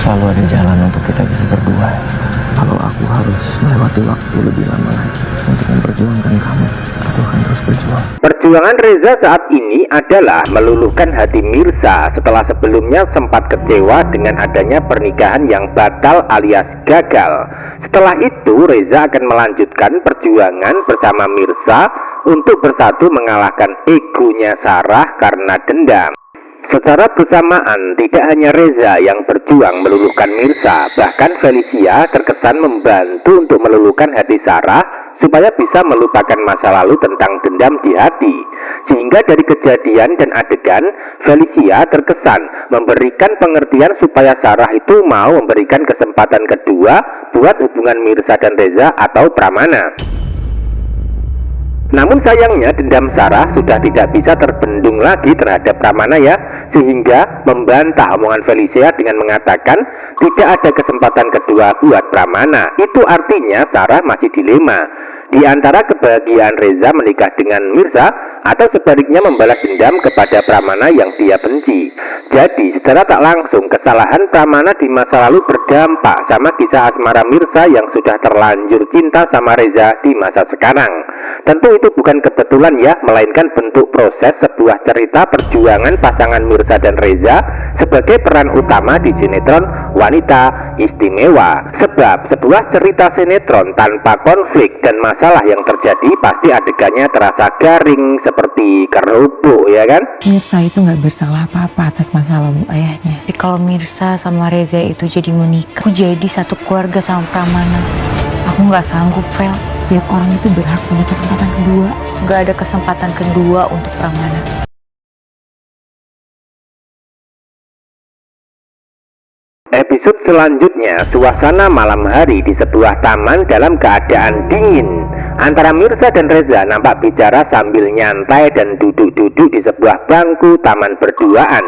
selalu ada jalan untuk kita bisa berdua. Kalau aku harus melewati waktu lebih lama lagi untuk memperjuangkan kamu, aku akan terus berjuang. Perjuangan Reza saat ini adalah meluluhkan hati Mirza setelah sebelumnya sempat kecewa dengan adanya pernikahan yang batal alias gagal. Setelah itu Reza akan melanjutkan perjuangan bersama Mirza untuk bersatu mengalahkan egonya Sarah karena dendam. Secara bersamaan, tidak hanya Reza yang berjuang meluluhkan Mirza, bahkan Felicia terkesan membantu untuk meluluhkan hati Sarah supaya bisa melupakan masa lalu tentang dendam di hati. Sehingga dari kejadian dan adegan, Felicia terkesan memberikan pengertian supaya Sarah itu mau memberikan kesempatan kedua buat hubungan Mirza dan Reza atau Pramana. Namun sayangnya dendam Sarah sudah tidak bisa terbendung lagi terhadap Pramana ya, sehingga membantah omongan Felicia dengan mengatakan tidak ada kesempatan kedua buat Pramana. Itu artinya Sarah masih dilema di antara kebahagiaan Reza menikah dengan Mirza atau sebaliknya membalas dendam kepada Pramana yang dia benci. Jadi secara tak langsung kesalahan Pramana di masa lalu berdampak sama kisah asmara Mirza yang sudah terlanjur cinta sama Reza di masa sekarang. Tentu itu bukan kebetulan ya, melainkan bentuk proses sebuah cerita perjuangan pasangan Mirza dan Reza sebagai peran utama di sinetron Wanita Istimewa. Sebab sebuah cerita sinetron tanpa konflik dan masalah yang terjadi pasti adegannya terasa garing seperti kerupuk, ya kan? Mirza itu nggak bersalah apa-apa atas masa lalu ayahnya. Tapi kalau Mirza sama Reza itu jadi menikah, aku jadi satu keluarga sama Pramana. Aku nggak sanggup, Vel. Setiap orang itu berhak punya kesempatan kedua. Nggak ada kesempatan kedua untuk Pramana. Episode selanjutnya, suasana malam hari di sebuah taman dalam keadaan dingin. Antara Mirza dan Reza nampak bicara sambil nyantai dan duduk-duduk di sebuah bangku taman berduaan.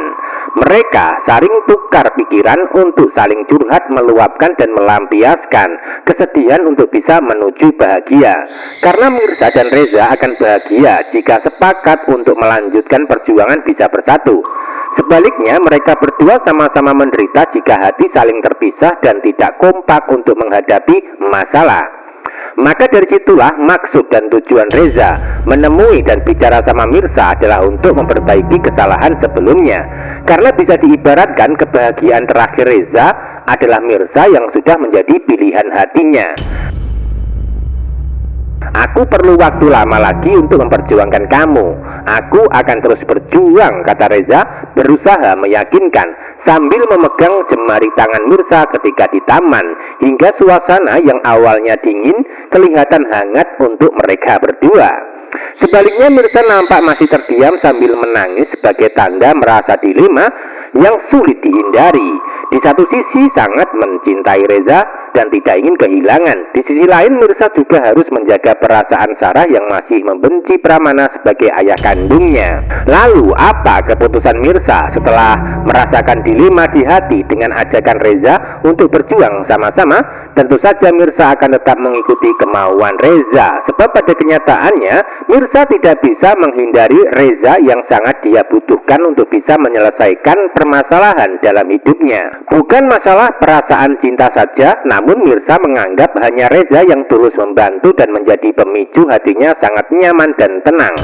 Mereka saling tukar pikiran untuk saling curhat, meluapkan dan melampiaskan kesedihan untuk bisa menuju bahagia. Karena Mirza dan Reza akan bahagia jika sepakat untuk melanjutkan perjuangan bisa bersatu. Sebaliknya, mereka berdua sama-sama menderita jika hati saling terpisah dan tidak kompak untuk menghadapi masalah. Maka dari situlah maksud dan tujuan Reza menemui dan bicara sama Mirza adalah untuk memperbaiki kesalahan sebelumnya. Karena bisa diibaratkan kebahagiaan terakhir Reza adalah Mirza yang sudah menjadi pilihan hatinya. Aku perlu waktu lama lagi untuk memperjuangkan kamu. Aku akan terus berjuang, kata Reza, berusaha meyakinkan sambil memegang jemari tangan Mirza ketika di taman, hingga suasana yang awalnya dingin kelihatan hangat untuk mereka berdua. Sebaliknya Mirza nampak masih terdiam sambil menangis sebagai tanda merasa dilema yang sulit dihindari. Di satu sisi sangat mencintai Reza dan tidak ingin kehilangan. Di sisi lain Mirza juga harus menjaga perasaan Sarah yang masih membenci Pramana sebagai ayah kandungnya. Lalu apa keputusan Mirza setelah merasakan dilema di hati dengan ajakan Reza untuk berjuang sama-sama? Tentu saja Mirza akan tetap mengikuti kemauan Reza, sebab pada kenyataannya Mirza tidak bisa menghindari Reza yang sangat dia butuhkan untuk bisa menyelesaikan permasalahan dalam hidupnya. Bukan masalah perasaan cinta saja, namun Mirza menganggap hanya Reza yang tulus membantu dan menjadi pemicu hatinya sangat nyaman dan tenang.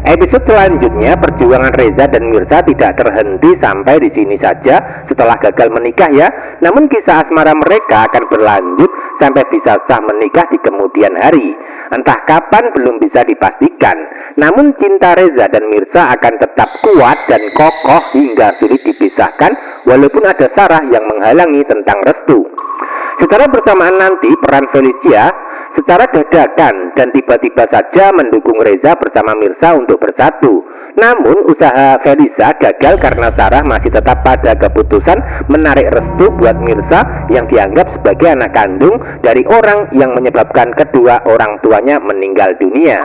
Episode selanjutnya, perjuangan Reza dan Mirza tidak terhenti sampai di sini saja setelah gagal menikah ya. Namun kisah asmara mereka akan berlanjut sampai bisa sah menikah di kemudian hari. Entah kapan belum bisa dipastikan. Namun cinta Reza dan Mirza akan tetap kuat dan kokoh hingga sulit dipisahkan, walaupun ada Sarah yang menghalangi tentang restu. Secara bersamaan nanti peran Felicia secara dadakan dan tiba-tiba saja mendukung Reza bersama Mirza untuk bersatu. Namun usaha Felicia gagal karena Sarah masih tetap pada keputusan menarik restu buat Mirza yang dianggap sebagai anak kandung dari orang yang menyebabkan kedua orang tuanya meninggal dunia.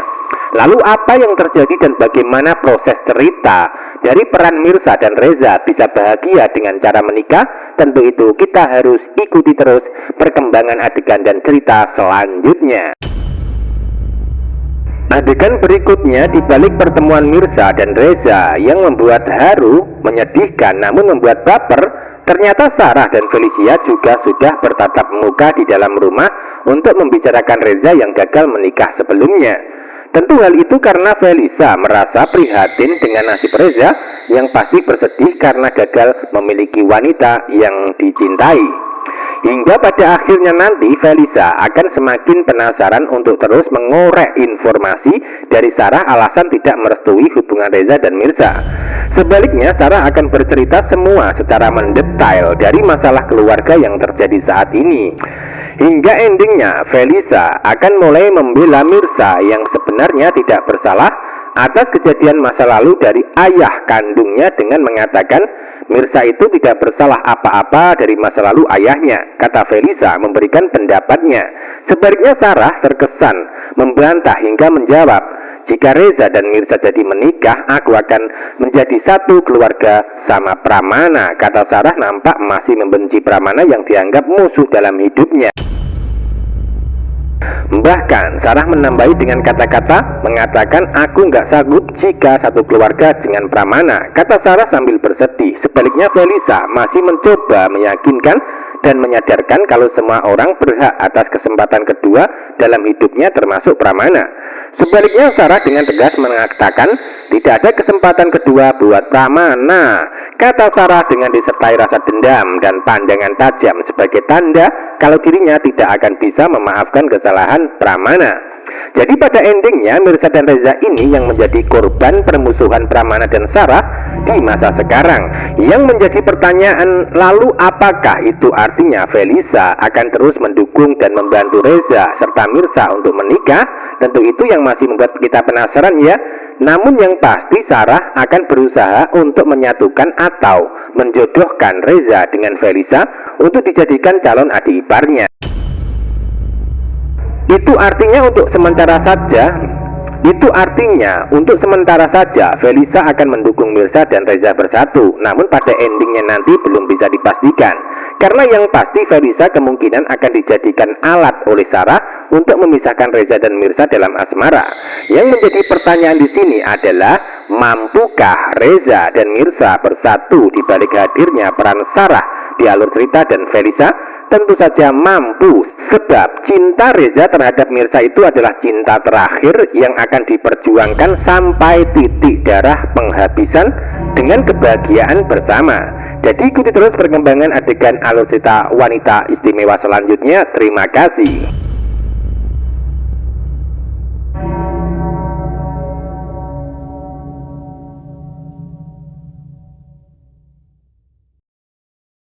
Lalu apa yang terjadi dan bagaimana proses cerita dari peran Mirza dan Reza bisa bahagia dengan cara menikah? Tentu itu kita harus ikuti terus perkembangan adegan dan cerita selanjutnya. Adegan berikutnya di balik pertemuan Mirza dan Reza yang membuat haru, menyedihkan namun membuat baper, ternyata Sarah dan Felicia juga sudah bertatap muka di dalam rumah untuk membicarakan Reza yang gagal menikah sebelumnya. Tentu hal itu karena Felicia merasa prihatin dengan nasib Reza yang pasti bersedih karena gagal memiliki wanita yang dicintai. Hingga pada akhirnya nanti Felicia akan semakin penasaran untuk terus mengorek informasi dari Sarah alasan tidak merestui hubungan Reza dan Mirza. Sebaliknya Sarah akan bercerita semua secara mendetail dari masalah keluarga yang terjadi saat ini. Hingga endingnya Felicia akan mulai membela Mirza yang sebenarnya tidak bersalah atas kejadian masa lalu dari ayah kandungnya dengan mengatakan Mirza itu tidak bersalah apa-apa dari masa lalu ayahnya, kata Felicia memberikan pendapatnya. Sebaliknya Sarah terkesan membantah hingga menjawab, jika Reza dan Mirza jadi menikah, aku akan menjadi satu keluarga sama Pramana. Kata Sarah nampak masih membenci Pramana yang dianggap musuh dalam hidupnya. Bahkan Sarah menambahi dengan kata-kata mengatakan aku nggak sanggup jika satu keluarga dengan Pramana, kata Sarah sambil bersedih. Sebaliknya Felicia masih mencoba meyakinkan dan menyadarkan kalau semua orang berhak atas kesempatan kedua dalam hidupnya termasuk Pramana. Sebaliknya Sarah dengan tegas mengatakan tidak ada kesempatan kedua buat Pramana, kata Sarah dengan disertai rasa dendam dan pandangan tajam sebagai tanda kalau dirinya tidak akan bisa memaafkan kesalahan Pramana. Jadi pada endingnya Mirza dan Reza ini yang menjadi korban permusuhan Pramana dan Sarah di masa sekarang. Yang menjadi pertanyaan, lalu apakah itu artinya Felicia akan terus mendukung dan membantu Reza serta Mirza untuk menikah? Tentu itu yang masih membuat kita penasaran ya. Namun yang pasti Sarah akan berusaha untuk menyatukan atau menjodohkan Reza dengan Felicia untuk dijadikan calon adik iparnya. Itu artinya untuk sementara saja Felicia akan mendukung Mirza dan Reza bersatu. Namun pada endingnya nanti belum bisa dipastikan. Karena yang pasti Felicia kemungkinan akan dijadikan alat oleh Sarah untuk memisahkan Reza dan Mirza dalam asmara. Yang menjadi pertanyaan di sini adalah mampukah Reza dan Mirza bersatu di balik hadirnya peran Sarah di alur cerita dan Felicia? Tentu saja mampu, sebab cinta Reza terhadap Mirza itu adalah cinta terakhir yang akan diperjuangkan sampai titik darah penghabisan dengan kebahagiaan bersama. Jadi ikuti terus perkembangan adegan alur cerita wanita istimewa selanjutnya. Terima kasih.